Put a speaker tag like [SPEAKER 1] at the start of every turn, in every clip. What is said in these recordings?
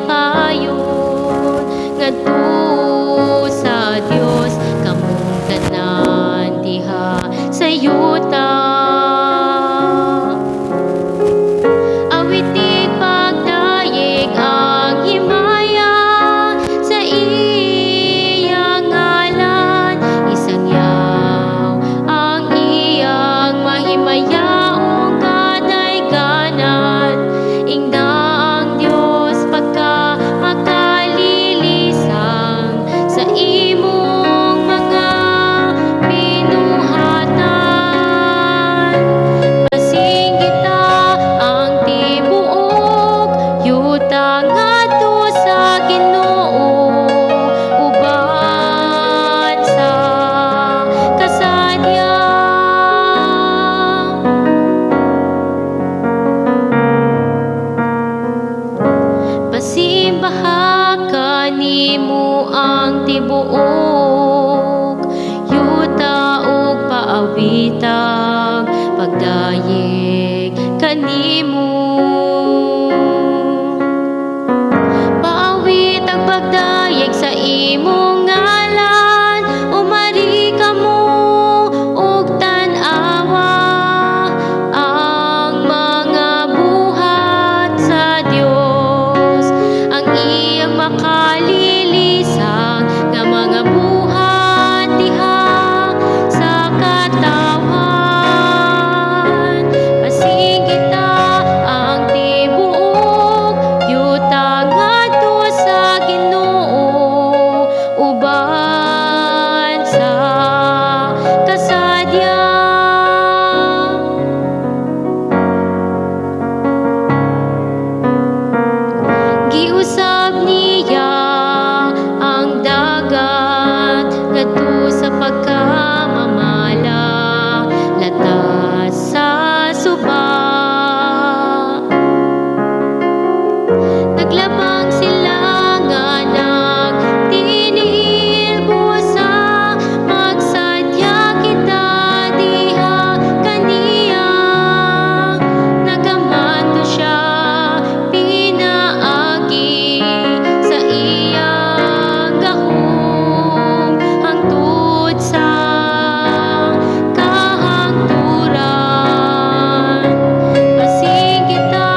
[SPEAKER 1] payon ngadto sa Dios kamong tanan diha sa yuta. Awitig pagdayeg ang himaya sa iyang ngalan, isangyaw ang iyang mahimayaong kadayganan. Ingna ang Dios pagka makalilisan sa imong mga binuhatan. Basing kita ang tibuok yuta ngadto sa Ginoo, uban sa kasadyan. Pasimbaha kanimo ang tibuok yuta ug paawitag pagdayeg kanimo. Paawit ang pagdayeg sa imong ngalan, umari kamo ug tan-awa ang mga buhat sa Dios, ang iyang makalilisan nga mga buhat diha sa katawan. Basing kita ang tibuok yuta ngadto sa Ginoo, uban sa kasadyan. Giusab niya ang dagat ngadto sa pagkamamala, latas sa suba. Naglabang sila nga nagtiniil busa, magsadya kita diha kaniya. Nagamanto siya pinaagi sa iyang gahom hangtod sa kahangturan. Basing kita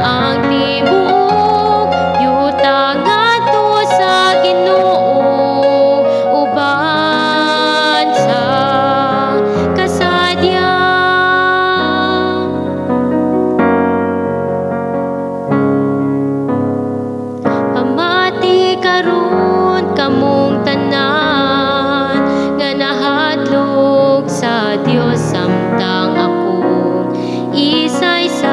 [SPEAKER 1] ang tibuok yuta ngadto sa Ginoo, uban sa kasadyan. Pamati karon kamong tanan nga nahadlok sa Dios samtang akong isaysay.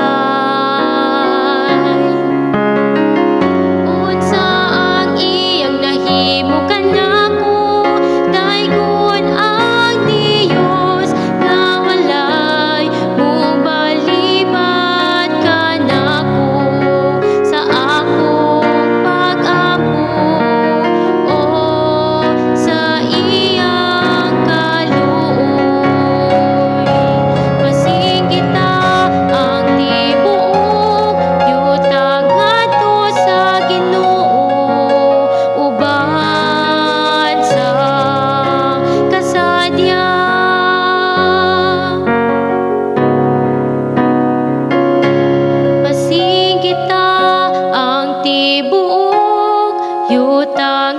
[SPEAKER 1] Unsa ang iyang nahimo kanako, daygon ang Dios nga walay mubalibat kanako sa akong pag-ampo o sa iyang kaluoy. Basing kita ang tibuok yuta ngadto sa Ginoo, uban sa kasadyan. Basing kita ang tibuok yuta